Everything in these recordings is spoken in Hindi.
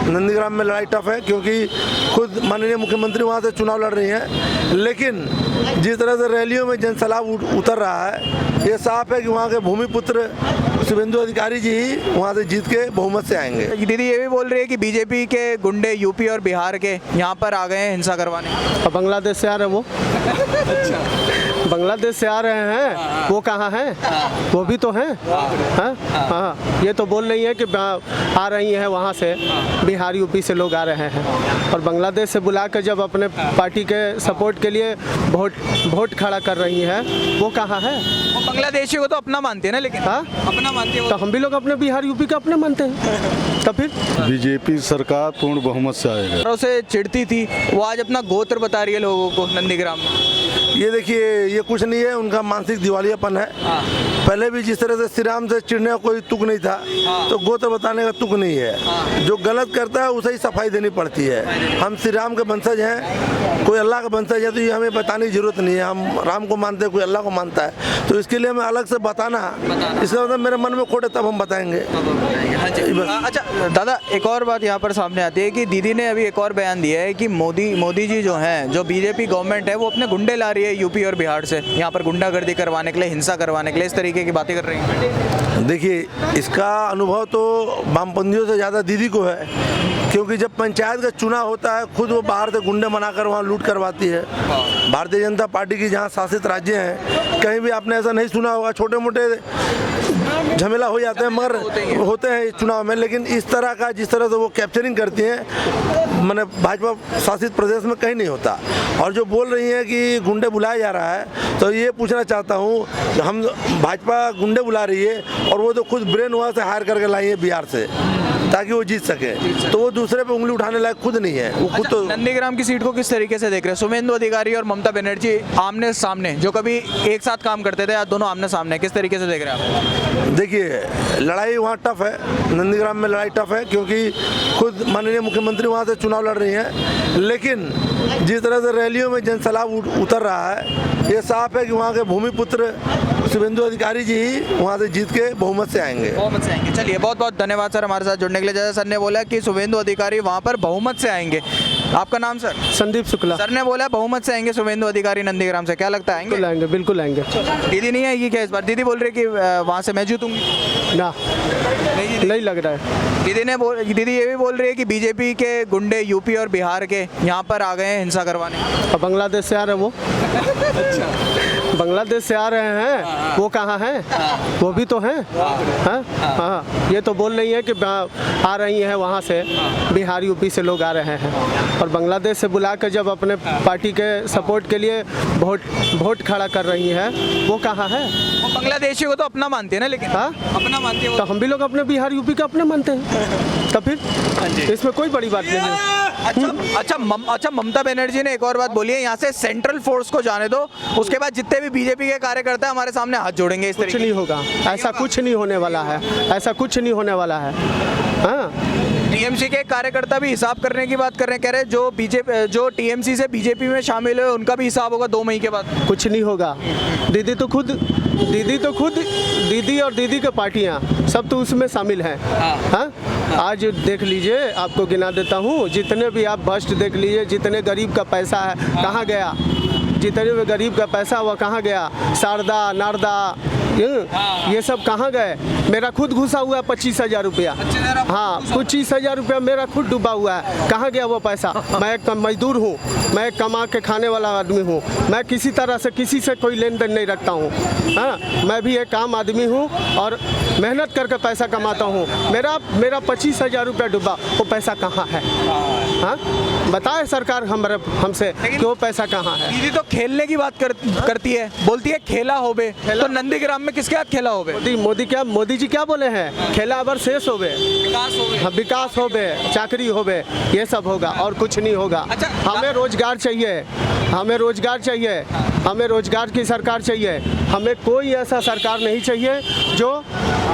नंदीग्राम में लड़ाई टफ है, क्योंकि खुद माननीय मुख्यमंत्री वहाँ से चुनाव लड़ रही हैं। लेकिन जिस तरह से रैलियों में जनसैलाब उतर रहा है, ये साफ है कि वहाँ के भूमिपुत्र शुभेंदु अधिकारी जी ही वहाँ से जीत के बहुमत से आएंगे। दीदी ये भी बोल रही है कि बीजेपी के गुंडे यूपी और बिहार के यहाँ पर आ गए हैं हिंसा करवाने। बांग्लादेश से आ रहे हैं वो। बांग्लादेश से आ रहे हैं, वो कहाँ हैं? वो भी तो हैं। हाँ, ये तो बोल रही है कि आ रही हैं वहाँ से, बिहार यूपी से लोग आ रहे हैं, और बांग्लादेश से बुला कर जब अपने पार्टी के सपोर्ट के लिए वोट खड़ा कर रही हैं, वो कहाँ है? वो बांग्लादेशी को तो अपना मानते हैं ना, लेकिन हाँ, अपना मानते हैं तो हम भी लोग अपने बिहार यूपी का अपने मानते हैं। तो फिर बीजेपी सरकार पूर्ण बहुमत से आएगा। से चिढ़ती थी, वो आज अपना गोत्र बता रही है लोगों को नंदीग्राम में। ये देखिए, ये कुछ नहीं है, उनका मानसिक दिवालियापन है। पहले भी जिस तरह से श्री राम से चिढ़ने का कोई तुक नहीं था, तो गोत्र बताने का तुक नहीं है। जो गलत करता है उसे ही सफाई देनी पड़ती है। हम श्री राम के वंशज हैं, कोई अल्लाह का वंशज है, तो ये हमें बताने की जरूरत नहीं है। हम राम को मानते हैं, कोई अल्लाह को मानता है, तो इसके लिए हमें अलग से बताना, इसका मतलब मेरे मन में खोट है, तब हम बताएंगे। अच्छा दादा, एक और बात यहाँ पर सामने आती है कि दीदी ने अभी एक और बयान दिया है कि मोदी जी जो हैं, जो बीजेपी गवर्नमेंट है, वो अपने गुंडे ला रही है यूपी और बिहार से यहाँ पर गुंडागर्दी करवाने के लिए, हिंसा करवाने के लिए, इस तरीके की बातें कर रही हैं। देखिए, इसका अनुभव तो वामपंथियों से ज़्यादा दीदी को है, क्योंकि जब पंचायत का चुनाव होता है, खुद वो बाहर से गुंडे बनाकर वहाँ लूट करवाती है। भारतीय जनता पार्टी की जहाँ शासित राज्य हैं, कहीं भी आपने ऐसा नहीं सुना होगा, छोटे मोटे झमेला हो जाते हैं, मगर होते हैं चुनाव में, लेकिन इस तरह का जिस तरह से वो कैप्चरिंग करती हैं, मैंने भाजपा शासित प्रदेश में कहीं नहीं होता। और जो बोल रही हैं कि गुंडे बुलाया जा रहा है, तो ये पूछना चाहता हूँ, हम भाजपा गुंडे बुला रही है, और वो तो खुद ब्रेन वहाँ से हायर करके लाई है बिहार से, ताकि वो जीत सके, तो वो दूसरे पे उंगली उठाने लायक खुद नहीं है। वो खुद तो नंदीग्राम की सीट को किस तरीके से देख रहे हैं? शुभेंदु अधिकारी और ममता बनर्जी आमने सामने, जो कभी एक साथ काम करते थे, आज दोनों आमने सामने, किस तरीके से देख रहे हैं आप? देखिए, लड़ाई वहाँ टफ है, नंदीग्राम में लड़ाई टफ है, क्योंकि खुद माननीय मुख्यमंत्री वहाँ से चुनाव लड़ रही हैं। लेकिन जिस तरह से रैलियों में जनसैलाब उतर रहा है, ये साफ है कि वहाँ के भूमिपुत्र शुभेंदु अधिकारी जी ही वहाँ से जीत के बहुमत से आएंगे। चलिए, बहुत बहुत धन्यवाद सर हमारे साथ जुड़ने के लिए। जैसा सर ने बोला कि शुभेंदु अधिकारी वहाँ पर बहुमत से आएंगे। आपका नाम सर? संदीप शुक्ला। सर ने बोला बहुमत से आएंगे शुभेंदु अधिकारी नंदीग्राम से, क्या लगता है आएंगे? बिल्कुल आएंगे, बिल्कुल आएंगे। दीदी नहीं आएगी क्या इस बार? दीदी बोल रही है कि वहाँ से मैं जीतूंगी। ना, नहीं लग रहा है। दीदी ये भी बोल रही है कि बीजेपी के गुंडे यूपी और बिहार के यहाँ पर आ गए हैं हिंसा करवाने। बांग्लादेश से आ रहे हैं वो। बांग्लादेश से आ रहे हैं, वो कहाँ हैं? वो भी तो हैं। हाँ, ये तो बोल रही है कि आ रही हैं वहाँ से, बिहार यूपी से लोग आ रहे हैं, और बांग्लादेश से बुला कर जब अपने पार्टी के सपोर्ट के लिए वोट खड़ा कर रही हैं, वो कहाँ है? वो बांग्लादेशी को तो अपना मानते हैं ना, लेकिन हाँ, अपना मानते हैं, तो हम भी लोग अपने बिहार यूपी का अपने मानते हैं। तो फिर इसमें कोई बड़ी बात नहीं है। अच्छा, ममता बनर्जी ने एक और बात बोली है, यहाँ से सेंट्रल फोर्स को जाने दो, उसके बाद जितने भी बीजेपी के कार्यकर्ता हमारे सामने हाथ जोड़ेंगे। इस कुछ नहीं होगा, ऐसा कुछ नहीं होने वाला है, ऐसा कुछ नहीं होने वाला है। हाँ, टीएमसी के कार्यकर्ता भी हिसाब करने की बात कर रहे हैं, कह रहे हैं जो टीएमसी से बीजेपी में शामिल है उनका भी हिसाब होगा 2 मई के बाद। कुछ नहीं होगा। दीदी और दीदी के पार्टियां सब तो उसमें शामिल हैं। हाँ, आज देख लीजिए, आपको गिना देता हूँ, जितने भी आप बस्ट देख लीजिए, जितने गरीब का पैसा है कहाँ गया, जितने भी गरीब का पैसा हुआ कहाँ गया, शारदा नारदा ये सब कहाँ गए? मेरा खुद घुसा हुआ है 25,000 रुपया। हाँ, 25,000 रुपया मेरा खुद डूबा हुआ है, कहाँ गया वो पैसा? मैं एक मजदूर हूँ, मैं एक कमा के खाने वाला आदमी हूँ, मैं किसी तरह से किसी से कोई लेन देन नहीं रखता हूँ। हाँ, मैं भी एक आम आदमी हूँ और मेहनत करके पैसा कमाता हूँ। मेरा 25,000 रुपया डूबा, वो पैसा कहाँ है? हाँ, बताए सरकार हमसे कि वो पैसा कहाँ है? दीदी तो खेलने की बात करती है, बोलती है खेला होबे, तो नंदीग्राम में किसके हाथ खेला होबे? मोदी जी क्या बोले हैं? खेला अबर शेष होबे, विकास होबे, चाकरी होबे, ये सब होगा और कुछ नहीं होगा। अच्छा, हमें रोजगार चाहिए, हमें रोजगार चाहिए, हमें रोजगार की सरकार चाहिए। हमें कोई ऐसा सरकार नहीं चाहिए जो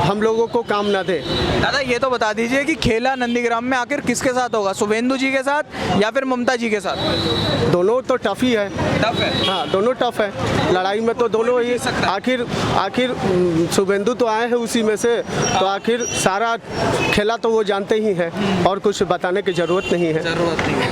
हम लोगों को काम ना दे। दादा ये तो बता दीजिए कि खेला नंदीग्राम में आखिर किसके साथ होगा, शुभेंदु जी के साथ या फिर ममता जी के साथ? दोनों तो टफ ही है। टफ है। हाँ, दोनों टफ है। लड़ाई में तो दोनों ही आखिर शुभेंदु तो आए हैं उसी में से, तो आखिर सारा खेला तो वो जानते ही हैं और कुछ बताने की ज़रूरत नहीं है।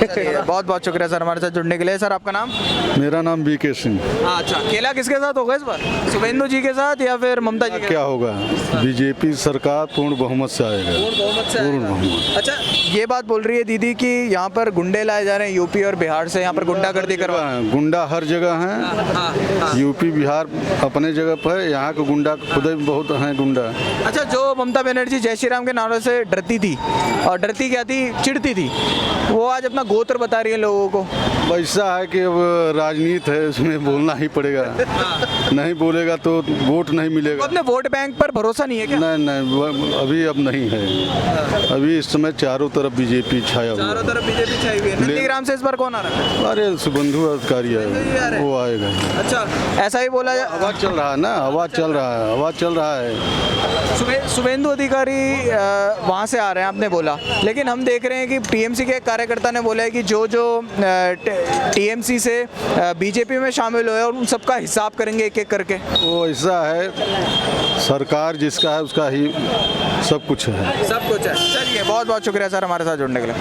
चलिए, बहुत बहुत शुक्रिया सर हमारे साथ जुड़ने के लिए। सर आपका नाम? मेरा नाम बीके सिंह। अच्छा, खेला किसके साथ होगा इस बार, शुभेंदु जी के साथ या फिर ममता जी के क्या होगा? बीजेपी सरकार पूर्ण बहुमत से आएगा। पूर्ण बहुमत। अच्छा, ये बात बोल रही है दीदी कि यहाँ पर गुंडे लाए जा रहे हैं यूपी और बिहार से, यहाँ पर गुंडागर्दी करवा। गुंडा हर जगह है। यूपी बिहार अपने जगह पर है, यहाँ के गुंडा खुद ही बहुत हैं गुंडा। अच्छा, जो ममता बनर्जी जय श्री राम के नारों से डरती थी, और डरती क्या थी, चिढ़ती थी, वो आज अपना गोत्र बता रही है लोगों को। ऐसा है कि अब राजनीति है, उसमें बोलना ही पड़ेगा। नहीं बोलेगा तो वोट नहीं मिलेगा। अपने वोट बैंक पर भरोसा नहीं है क्या? नहीं, अभी अब नहीं है। अभी इस समय चारों तरफ बीजेपी छाया हुआ है। चारों तरफ बीजेपी छाई हुई है। नंदीग्राम से इस बार कौन आ रहा है? अरे शुभेंदु अधिकारी है, वो आएगा। अच्छा, ऐसा ही बोला हवा चल रहा है ना, हवा चल रहा है। शुभेंदु अधिकारी वहाँ से आ रहे हैं आपने बोला, लेकिन हम देख रहे हैं कि टीएमसी के एक कार्यकर्ता ने बोला है कि जो टीएमसी से बीजेपी में शामिल हुए और उन सबका हिसाब करेंगे एक एक करके। वो ऐसा है, सरकार जिसका है उसका ही सब कुछ है। सब कुछ है। चलिए, बहुत बहुत शुक्रिया सर हमारे साथ जुड़ने के लिए।